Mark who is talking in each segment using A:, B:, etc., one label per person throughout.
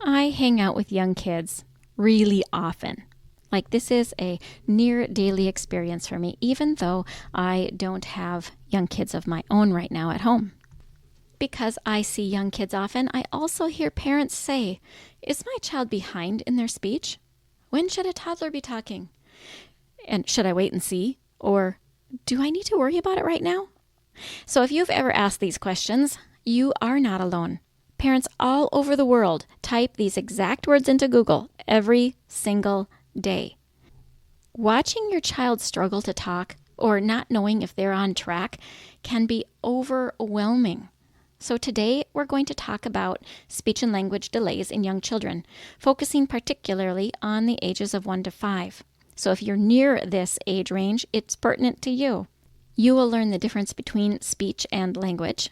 A: I hang out with young kids really often. Like, this is a near daily experience for me, even though I don't have young kids of my own right now at home. Because I see young kids often, I also hear parents say, "Is my child behind in their speech? When should a toddler be talking? And should I wait and see? Or do I need to worry about it right now?" So if you've ever asked these questions, you are not alone. Parents all over the world type these exact words into Google every single day. Watching your child struggle to talk or not knowing if they're on track can be overwhelming. So today we're going to talk about speech and language delays in young children, focusing particularly on the ages of 1 to 5. So if you're near this age range, it's pertinent to you. You will learn the difference between speech and language,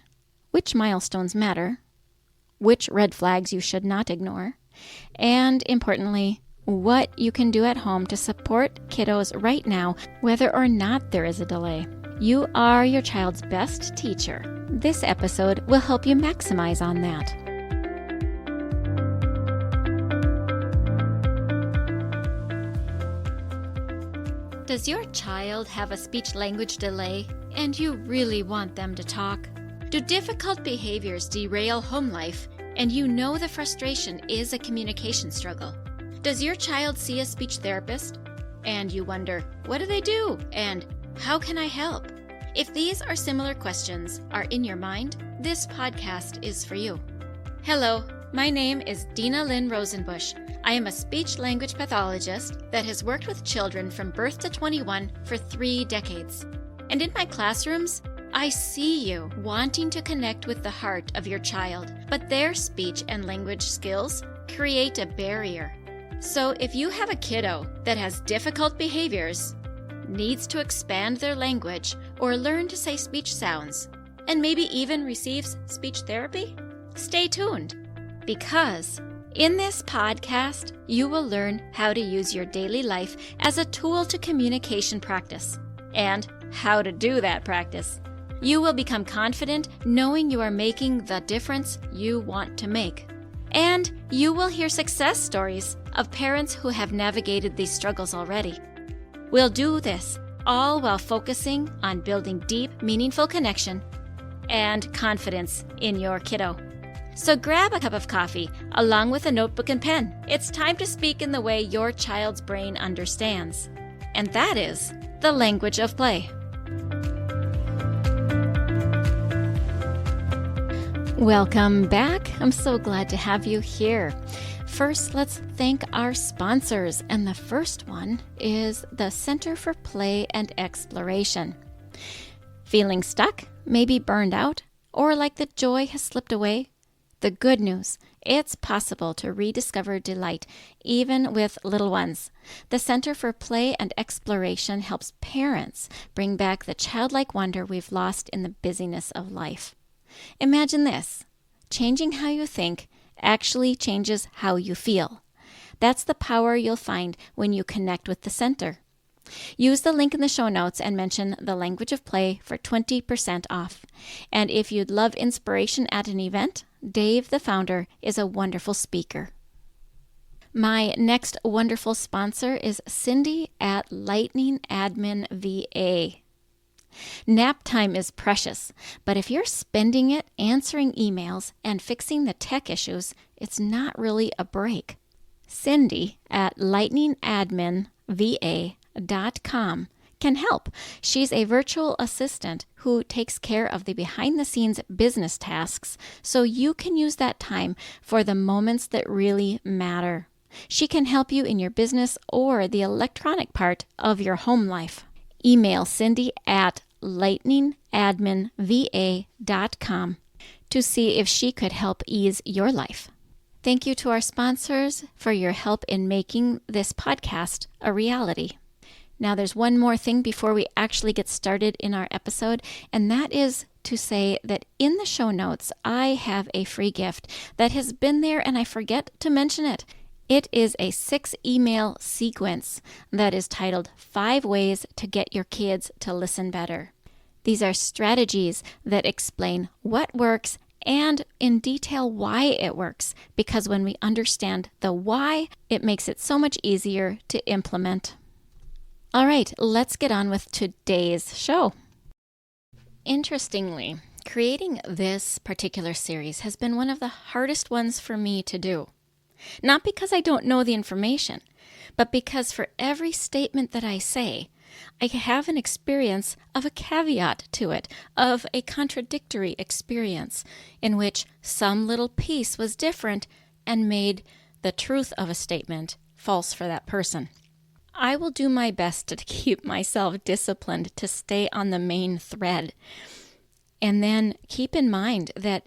A: which milestones matter, which red flags you should not ignore, and importantly, what you can do at home to support kiddos right now, whether or not there is a delay. You are your child's best teacher. This episode will help you maximize on that. Does your child have a speech-language delay and you really want them to talk? Do difficult behaviors derail home life and you know the frustration is a communication struggle? Does your child see a speech therapist and you wonder, what do they do and how can I help? If these or similar questions are in your mind, this podcast is for you. Hello, my name is Dina Lynn Rosenbusch. I am a speech-language pathologist that has worked with children from birth to 21 for 3 decades. And in my classrooms, I see you wanting to connect with the heart of your child, but their speech and language skills create a barrier. So if you have a kiddo that has difficult behaviors, needs to expand their language or learn to say speech sounds, and maybe even receives speech therapy, stay tuned, because in this podcast, you will learn how to use your daily life as a tool to communication practice and how to do that practice. You will become confident knowing you are making the difference you want to make. And you will hear success stories of parents who have navigated these struggles already. We'll do this all while focusing on building deep, meaningful connection and confidence in your kiddo. So grab a cup of coffee along with a notebook and pen. It's time to speak in the way your child's brain understands. And that is the language of play. Welcome back. I'm so glad to have you here. First, let's thank our sponsors, and the first one is the Center for Play and Exploration. Feeling stuck, maybe burned out, or like the joy has slipped away? The good news, it's possible to rediscover delight, even with little ones. The Center for Play and Exploration helps parents bring back the childlike wonder we've lost in the busyness of life. Imagine this. Changing how you think actually changes how you feel. That's the power you'll find when you connect with the center. Use the link in the show notes and mention the language of play for 20% off. And if you'd love inspiration at an event, Dave, the founder, is a wonderful speaker. My next wonderful sponsor is Cindy at Lightning Admin VA. Nap time is precious, but if you're spending it answering emails and fixing the tech issues, it's not really a break. Cindy at lightningadminva.com can help. She's a virtual assistant who takes care of the behind-the-scenes business tasks, so you can use that time for the moments that really matter. She can help you in your business or the electronic part of your home life. Email Cindy at lightningadminva.com to see if she could help ease your life. Thank you to our sponsors for your help in making this podcast a reality. Now, there's one more thing before we actually get started in our episode, and that is to say that in the show notes, I have a free gift that has been there and I forget to mention it. It is a 6-email sequence that is titled 5 Ways to Get Your Kids to Listen Better. These are strategies that explain what works and in detail why it works, because when we understand the why, it makes it so much easier to implement. All right, let's get on with today's show. Interestingly, creating this particular series has been one of the hardest ones for me to do. Not because I don't know the information, but because for every statement that I say, I have an experience of a caveat to it, of a contradictory experience in which some little piece was different and made the truth of a statement false for that person. I will do my best to keep myself disciplined to stay on the main thread. And then keep in mind that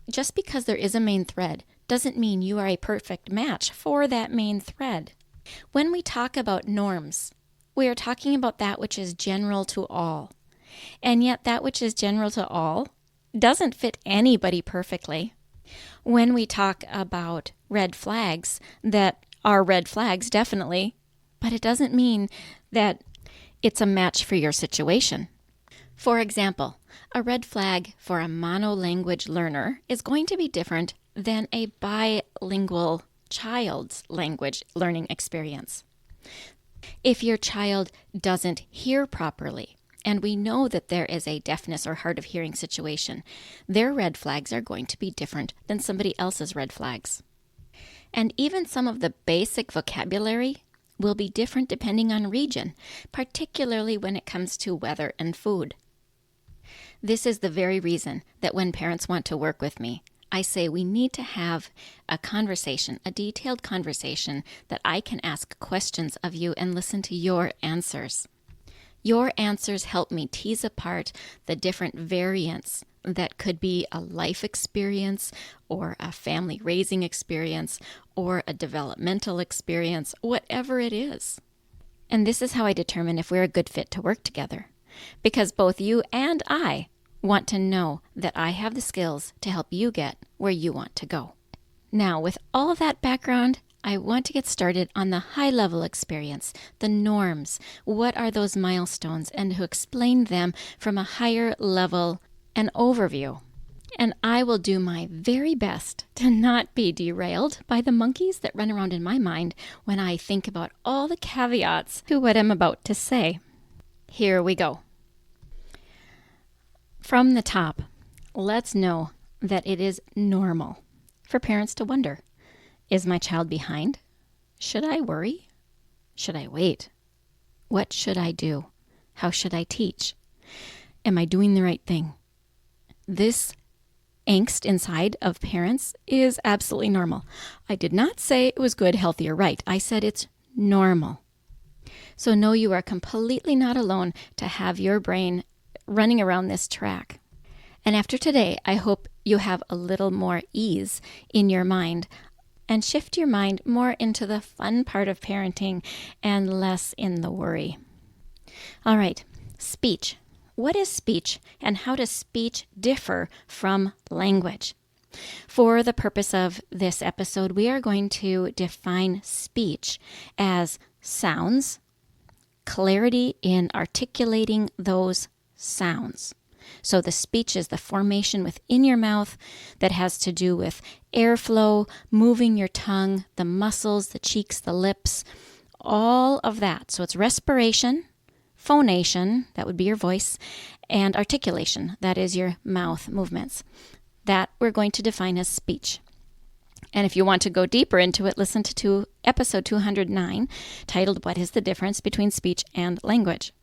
A: just because there is a main thread doesn't mean you are a perfect match for that main thread. When we talk about norms, we are talking about that which is general to all. And yet that which is general to all doesn't fit anybody perfectly. When we talk about red flags that are red flags, definitely, but it doesn't mean that it's a match for your situation. For example, a red flag for a monolanguage learner is going to be different than a bilingual child's language learning experience. If your child doesn't hear properly, and we know that there is a deafness or hard of hearing situation, their red flags are going to be different than somebody else's red flags. And even some of the basic vocabulary will be different depending on region, particularly when it comes to weather and food. This is the very reason that when parents want to work with me, I say we need to have a conversation, a detailed conversation that I can ask questions of you and listen to your answers. Your answers help me tease apart the different variants that could be a life experience or a family raising experience or a developmental experience, whatever it is. And this is how I determine if we're a good fit to work together. Because both you and I want to know that I have the skills to help you get where you want to go. Now, with all of that background, I want to get started on the high-level experience, the norms. What are those milestones? And to explain them from a higher level, an overview. And I will do my very best to not be derailed by the monkeys that run around in my mind when I think about all the caveats to what I'm about to say. Here we go. From the top, let's know that it is normal for parents to wonder, is my child behind? Should I worry? Should I wait? What should I do? How should I teach? Am I doing the right thing? This angst inside of parents is absolutely normal. I did not say it was good, healthy, or right. I said it's normal. So know you are completely not alone to have your brain running around this track. And after today, I hope you have a little more ease in your mind and shift your mind more into the fun part of parenting and less in the worry. All right, speech. What is speech and how does speech differ from language? For the purpose of this episode, we are going to define speech as sounds, clarity in articulating those sounds. So the speech is the formation within your mouth that has to do with airflow, moving your tongue, the muscles, the cheeks, the lips, all of that. So it's respiration, phonation, that would be your voice, and articulation, that is your mouth movements. That we're going to define as speech. And if you want to go deeper into it, listen to episode 209, titled, What is the Difference Between Speech and Language?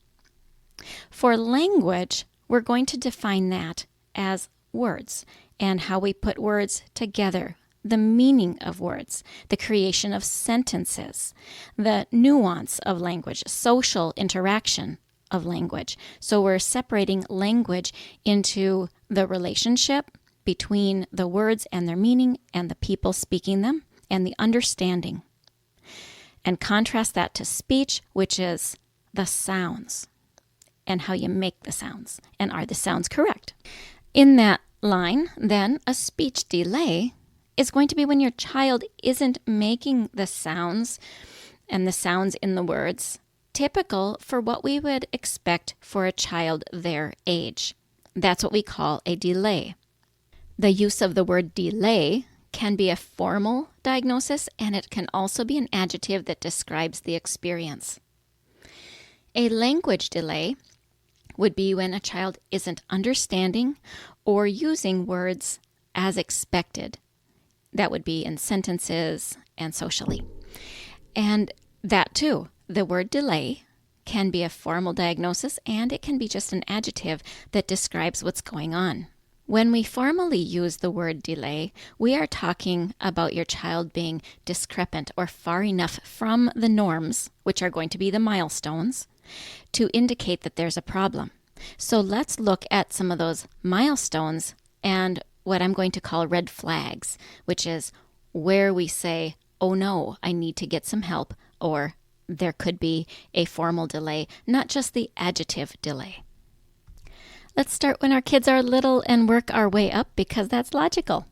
A: For language, we're going to define that as words and how we put words together, the meaning of words, the creation of sentences, the nuance of language, social interaction of language. So we're separating language into the relationship between the words and their meaning and the people speaking them and the understanding. And contrast that to speech, which is the sounds and how you make the sounds. And are the sounds correct? In that line, then, a speech delay is going to be when your child isn't making the sounds and the sounds in the words typical for what we would expect for a child their age. That's what we call a delay. The use of the word delay can be a formal diagnosis, and it can also be an adjective that describes the experience. A language delay would be when a child isn't understanding or using words as expected. That would be in sentences and socially. And that too, the word delay can be a formal diagnosis, and it can be just an adjective that describes what's going on. When we formally use the word delay, we are talking about your child being discrepant or far enough from the norms, which are going to be the milestones, to indicate that there's a problem. So let's look at some of those milestones and what I'm going to call red flags, which is where we say, oh no, I need to get some help, or there could be a formal delay, not just the adjective delay. Let's start when our kids are little and work our way up, because that's logical.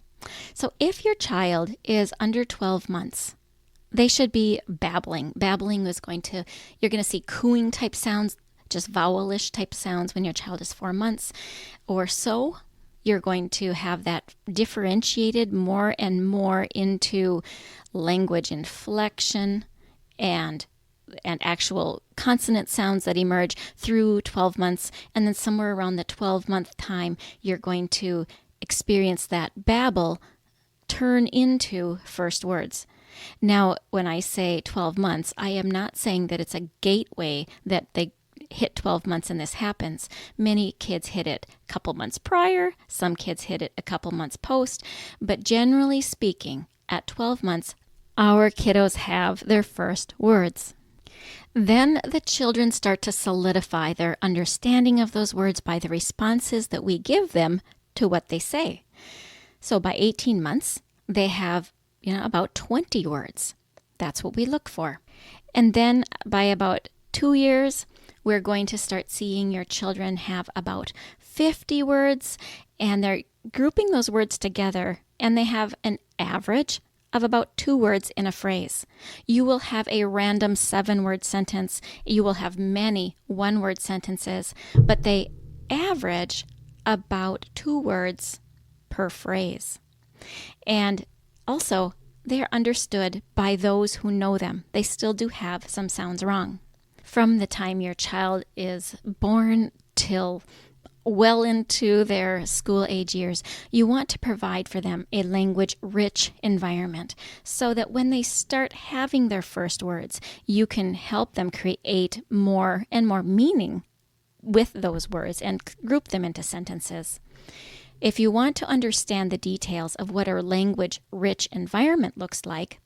A: So if your child is under 12 months, they should be babbling. Babbling is you're going to see cooing type sounds, just vowelish type sounds when your child is 4 months or so. You're going to have that differentiated more and more into language inflection and actual consonant sounds that emerge through 12 months. And then somewhere around the 12-month time, you're going to experience that babble turn into first words. Now, when I say 12 months, I am not saying that it's a gateway that they hit 12 months and this happens. Many kids hit it a couple months prior. Some kids hit it a couple months post. But generally speaking, at 12 months, our kiddos have their first words. Then the children start to solidify their understanding of those words by the responses that we give them to what they say. So by 18 months, they have about 20 words. That's what we look for. And then by about 2 years, we're going to start seeing your children have about 50 words, and they're grouping those words together, and they have an average of about 2 words in a phrase. You will have a random 7-word sentence. You will have many 1-word sentences, but they average about 2 words per phrase. And also, they are understood by those who know them. They still do have some sounds wrong. From the time your child is born till well into their school age years, you want to provide for them a language-rich environment so that when they start having their first words, you can help them create more and more meaning with those words and group them into sentences. If you want to understand the details of what a language-rich environment looks like,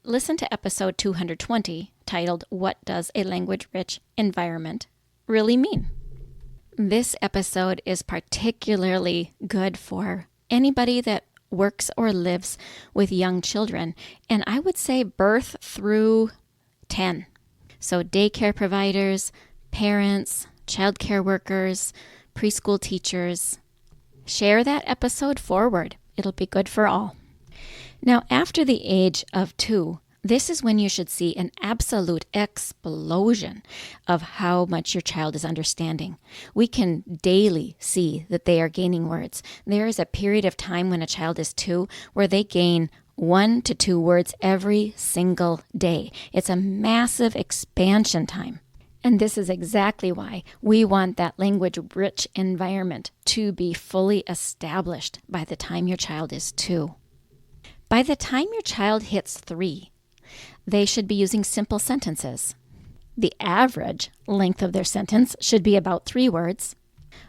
A: listen to episode 220 titled, What Does a Language-Rich Environment Really Mean? This episode is particularly good for anybody that works or lives with young children, and I would say birth through 10. So daycare providers, parents, childcare workers, preschool teachers. Share that episode forward. It'll be good for all. Now, after the age of 2, this is when you should see an absolute explosion of how much your child is understanding. We can daily see that they are gaining words. There is a period of time when a child is 2 where they gain 1 to 2 words every single day. It's a massive expansion time. And this is exactly why we want that language-rich environment to be fully established by the time your child is 2. By the time your child hits 3, they should be using simple sentences. The average length of their sentence should be about 3 words,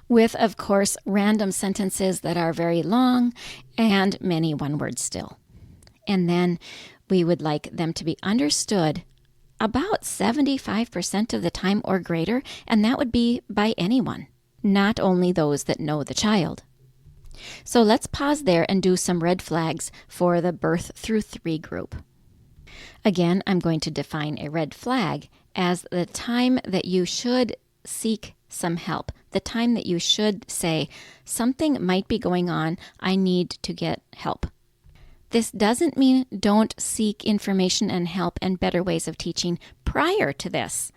A: with, of course, random sentences that are very long and many 1 words still. And then we would like them to be understood about 75% of the time or greater, and that would be by anyone, not only those that know the child. So let's pause there and do some red flags for the birth through 3 group. Again, I'm going to define a red flag as the time that you should seek some help, the time that you should say, something might be going on, I need to get help. This doesn't mean don't seek information and help and better ways of teaching prior to this.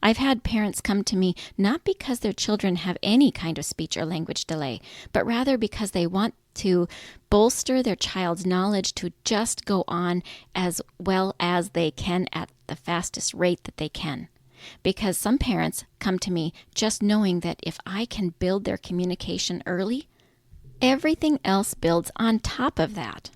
A: I've had parents come to me not because their children have any kind of speech or language delay, but rather because they want to bolster their child's knowledge to just go on as well as they can at the fastest rate that they can. Because some parents come to me just knowing that if I can build their communication early, everything else builds on top of that.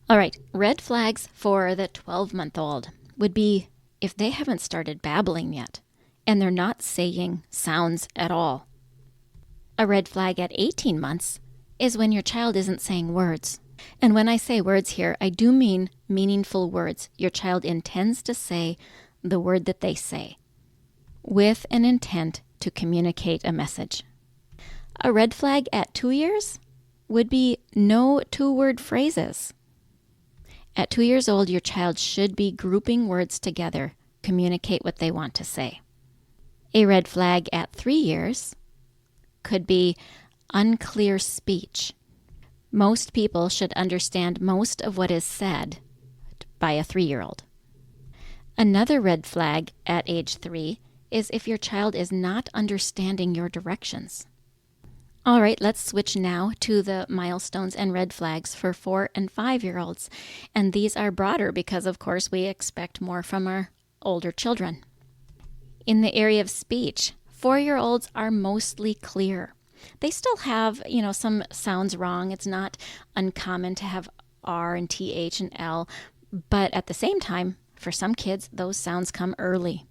A: All right, red flags for the 12-month-old would be if they haven't started babbling yet and they're not saying sounds at all. A red flag at 18 months is when your child isn't saying words. And when I say words here, I do mean meaningful words. Your child intends to say the word that they say with an intent to communicate a message. A red flag at 2 years would be no 2-word phrases. At 2 years old, your child should be grouping words together, communicate what they want to say. A red flag at 3 years could be unclear speech. Most people should understand most of what is said by a 3-year-old. Another red flag at age 3 is if your child is not understanding your directions. All right, let's switch now to the milestones and red flags for 4 and 5-year-olds. And these are broader because, of course, we expect more from our older children. In the area of speech, 4-year-olds are mostly clear. They still have, some sounds wrong. It's not uncommon to have R and TH and L, but at the same time, for some kids, those sounds come early.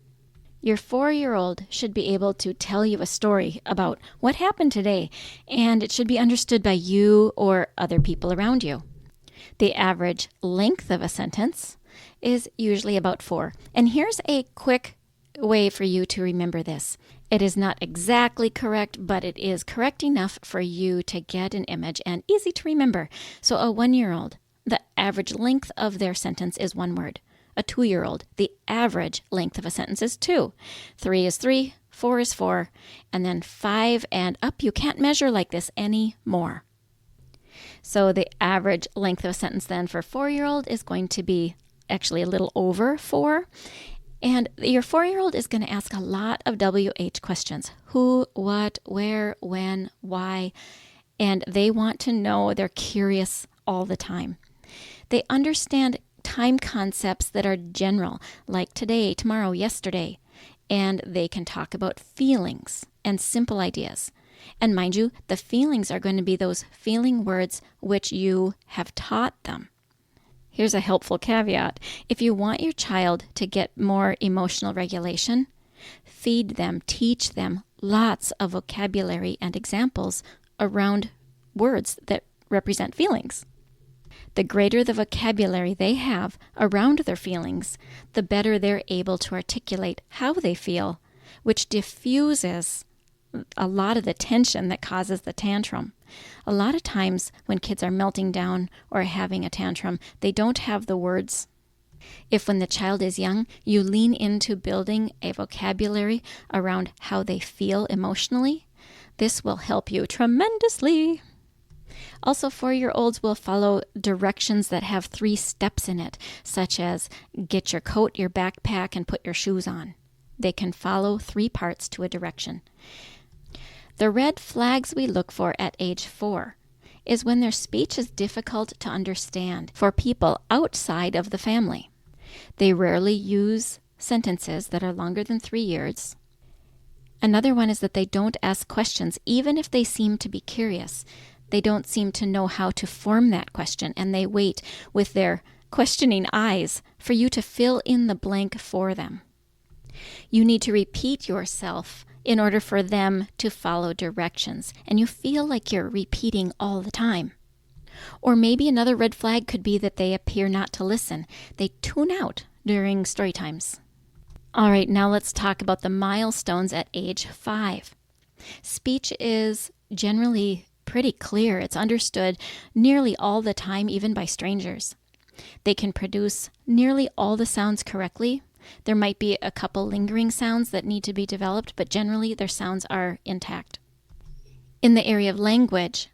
A: Your 4-year-old should be able to tell you a story about what happened today, and it should be understood by you or other people around you. The average length of a sentence is usually about 4. And here's a quick way for you to remember this. It is not exactly correct, but it is correct enough for you to get an image and easy to remember. So a 1-year-old, the average length of their sentence is 1 word. A 2-year-old, the average length of a sentence is 2. 3 is 3, 4 is 4, and then 5 and up, you can't measure like this anymore. So the average length of a sentence then for 4-year-old is going to be actually a little over 4. And your 4-year-old is going to ask a lot of WH questions. Who, what, where, when, why. And they want to know, they're curious all the time. They understand time concepts that are general, like today, tomorrow, yesterday. And they can talk about feelings and simple ideas. And mind you, the feelings are going to be those feeling words which you have taught them. Here's a helpful caveat. If you want your child to get more emotional regulation, feed them, teach them lots of vocabulary and examples around words that represent feelings. The greater the vocabulary they have around their feelings, the better they're able to articulate how they feel, which diffuses a lot of the tension that causes the tantrum. A lot of times when kids are melting down or having a tantrum, they don't have the words. If when the child is young, you lean into building a vocabulary around how they feel emotionally, this will help you tremendously. Also, 4-year-olds will follow directions that have 3 steps in it, such as get your coat, your backpack, and put your shoes on. They can follow 3 parts to a direction. The red flags we look for at age 4 is when their speech is difficult to understand for people outside of the family. They rarely use sentences that are longer than 3 years. Another one is that they don't ask questions, even if they seem to be curious. They don't seem to know how to form that question, and they wait with their questioning eyes for you to fill in the blank for them. You need to repeat yourself in order for them to follow directions, and you feel like you're repeating all the time. Or maybe another red flag could be that they appear not to listen. They tune out during story times. All right, now let's talk about the milestones at age 5. Speech is generally pretty clear. It's understood nearly all the time, even by strangers. They can produce nearly all the sounds correctly. There might be a couple lingering sounds that need to be developed, but generally their sounds are intact. In the area of language,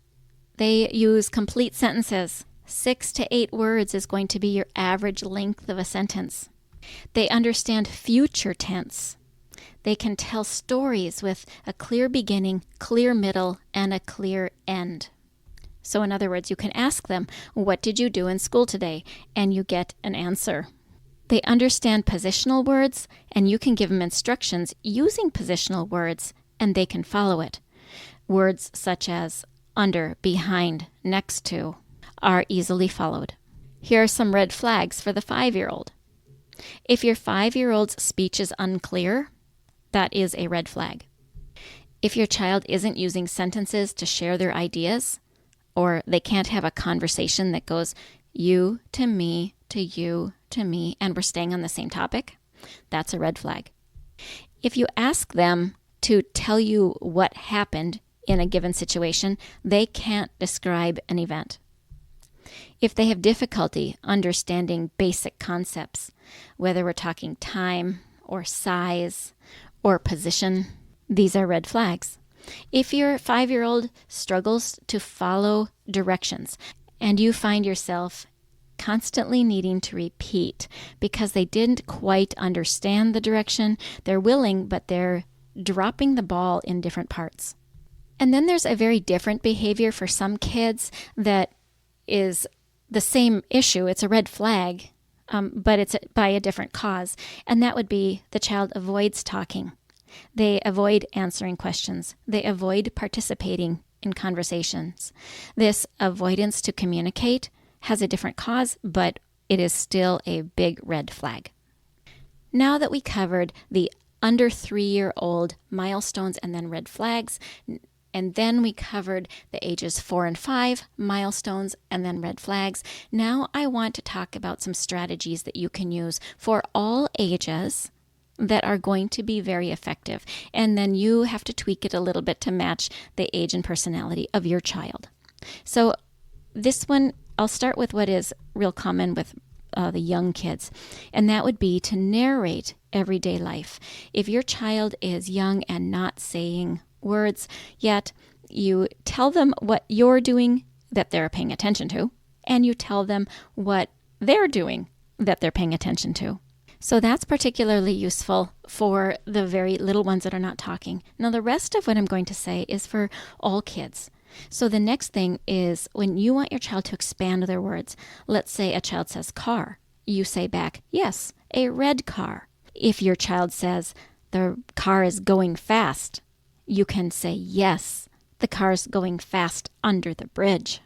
A: they use complete sentences. 6 to 8 words is going to be your average length of a sentence. They understand future tense. They can tell stories with a clear beginning, clear middle, and a clear end. So in other words, you can ask them, "What did you do in school today?" And you get an answer. They understand positional words, and you can give them instructions using positional words, and they can follow it. Words such as under, behind, next to are easily followed. Here are some red flags for the 5-year-old. If your 5-year-old's speech is unclear, that is a red flag. If your child isn't using sentences to share their ideas, or they can't have a conversation that goes you to me to you to me, and we're staying on the same topic, that's a red flag. If you ask them to tell you what happened in a given situation, they can't describe an event. If they have difficulty understanding basic concepts, whether we're talking time or size or position, these are red flags. If your 5-year-old struggles to follow directions and you find yourself constantly needing to repeat because they didn't quite understand the direction, they're willing, but they're dropping the ball in different parts. And then there's a very different behavior for some kids that is the same issue. It's a red flag, but it's by a different cause. And that would be the child avoids talking. They avoid answering questions. They avoid participating in conversations. This avoidance to communicate has a different cause, but it is still a big red flag. Now that we covered the under 3-year-old milestones and then red flags, and then we covered the ages 4 and 5, milestones, and then red flags. Now I want to talk about some strategies that you can use for all ages that are going to be very effective. And then you have to tweak it a little bit to match the age and personality of your child. So this one, I'll start with what is real common with the young kids, and that would be to narrate everyday life. If your child is young and not saying words yet, you tell them what you're doing that they're paying attention to, and you tell them what they're doing that they're paying attention to. So that's particularly useful for the very little ones that are not talking. Now, the rest of what I'm going to say is for all kids. So the next thing is when you want your child to expand their words. Let's say a child says car. You say back, yes, a red car. If your child says the car is going fast, you can say, yes, the car's going fast under the bridge.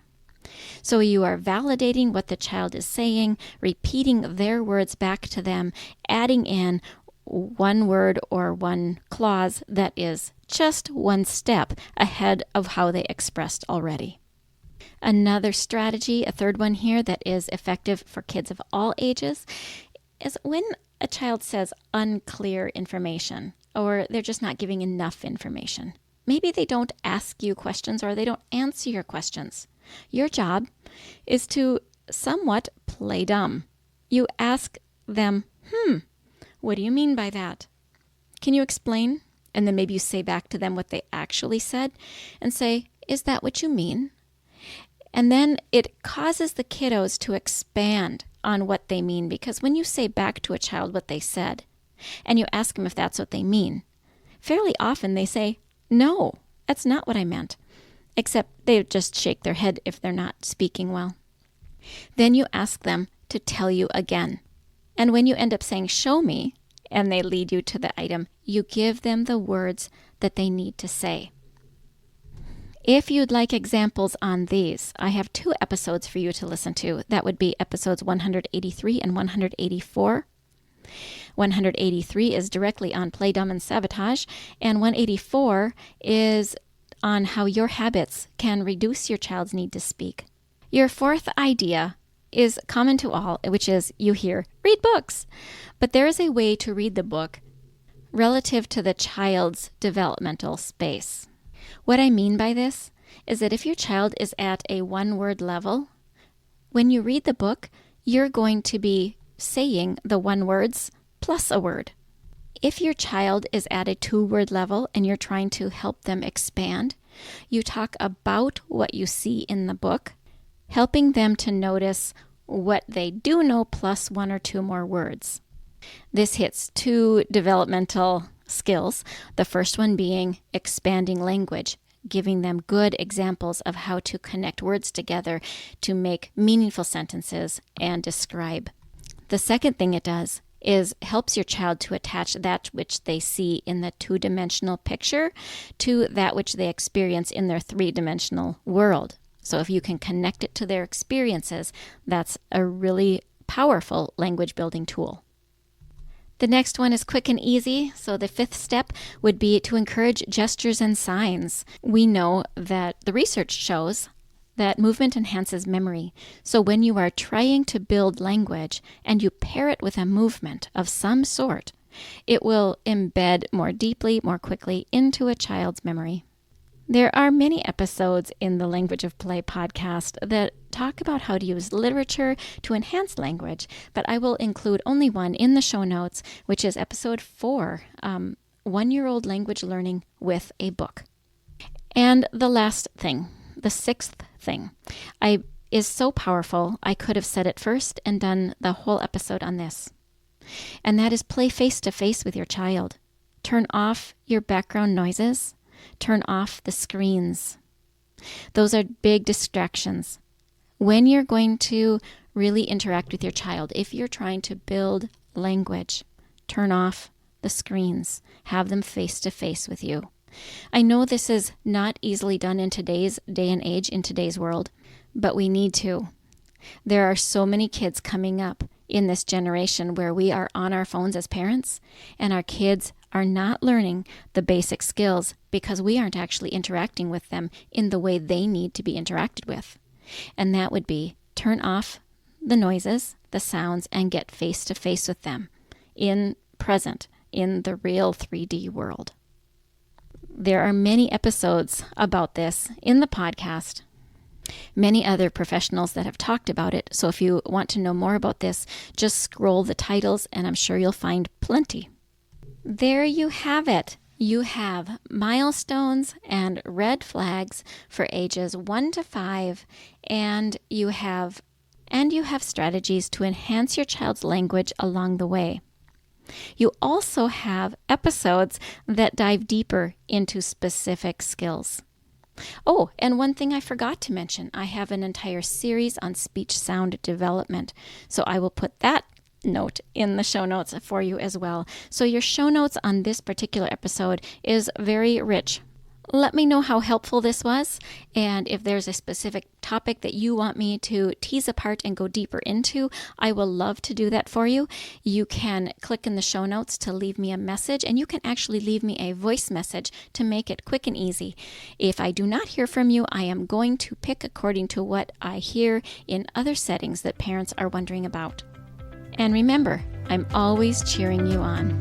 A: So you are validating what the child is saying, repeating their words back to them, adding in one word or one clause that is just one step ahead of how they expressed already. Another strategy, a third one here that is effective for kids of all ages, is when a child says unclear information or they're just not giving enough information. Maybe they don't ask you questions or they don't answer your questions. Your job is to somewhat play dumb. You ask them, what do you mean by that? Can you explain? And then maybe you say back to them what they actually said and say, is that what you mean? And then it causes the kiddos to expand on what they mean, because when you say back to a child what they said and you ask them if that's what they mean, fairly often they say, no, that's not what I meant. Except they just shake their head if they're not speaking well. Then you ask them to tell you again. And when you end up saying, show me, and they lead you to the item, you give them the words that they need to say. If you'd like examples on these, I have 2 episodes for you to listen to. That would be episodes 183 and 184. 183 is directly on play dumb and sabotage, and 184 is on how your habits can reduce your child's need to speak. Your 4th idea is common to all, which is you hear, read books. But there is a way to read the book relative to the child's developmental space. What I mean by this is that if your child is at a 1-word level, when you read the book, you're going to be saying the 1 words plus a word. If your child is at a 2-word level and you're trying to help them expand, you talk about what you see in the book, helping them to notice what they do know plus one or two more words. This hits two developmental skills, the first one being expanding language, giving them good examples of how to connect words together to make meaningful sentences and describe. The second thing it does is helps your child to attach that which they see in the two-dimensional picture to that which they experience in their three-dimensional world. So if you can connect it to their experiences, that's a really powerful language building tool. The next one is quick and easy. So the fifth step would be to encourage gestures and signs. We know that the research shows that movement enhances memory. So when you are trying to build language and you pair it with a movement of some sort, it will embed more deeply, more quickly into a child's memory. There are many episodes in the Language of Play podcast that talk about how to use literature to enhance language, but I will include only one in the show notes, which is episode 4, 1-year-old language learning with a book. And the last thing, the sixth thing, is so powerful, I could have said it first and done the whole episode on this. And that is play face-to-face with your child. Turn off your background noises. Turn off the screens. Those are big distractions. When you're going to really interact with your child, if you're trying to build language, turn off the screens. Have them face-to-face with you. I know this is not easily done in today's day and age, in today's world, but we need to. There are so many kids coming up in this generation where we are on our phones as parents, and our kids are not learning the basic skills because we aren't actually interacting with them in the way they need to be interacted with. And that would be turn off the noises, the sounds, and get face-to-face with them in present, in the real 3D world. There are many episodes about this in the podcast. Many other professionals that have talked about it. So if you want to know more about this, just scroll the titles and I'm sure you'll find plenty. There you have it. You have milestones and red flags for ages 1 to 5, and you have strategies to enhance your child's language along the way. You also have episodes that dive deeper into specific skills. Oh, and one thing I forgot to mention, I have an entire series on speech sound development, so I will put that note in the show notes for you as well. So your show notes on this particular episode is very rich. Let me know how helpful this was, and if there's a specific topic that you want me to tease apart and go deeper into, I will love to do that for you. You can click in the show notes to leave me a message, and you can actually leave me a voice message to make it quick and easy. If I do not hear from you, I am going to pick according to what I hear in other settings that parents are wondering about. And remember, I'm always cheering you on.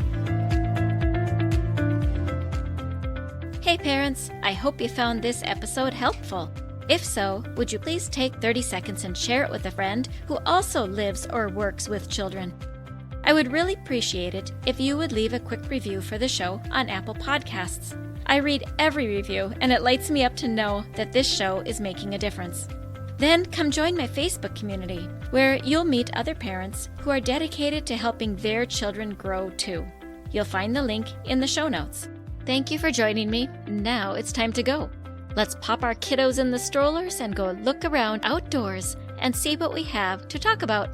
A: Hey parents, I hope you found this episode helpful. If so, would you please take 30 seconds and share it with a friend who also lives or works with children? I would really appreciate it if you would leave a quick review for the show on Apple Podcasts. I read every review and it lights me up to know that this show is making a difference. Then come join my Facebook community, where you'll meet other parents who are dedicated to helping their children grow too. You'll find the link in the show notes. Thank you for joining me. Now it's time to go. Let's pop our kiddos in the strollers and go look around outdoors and see what we have to talk about.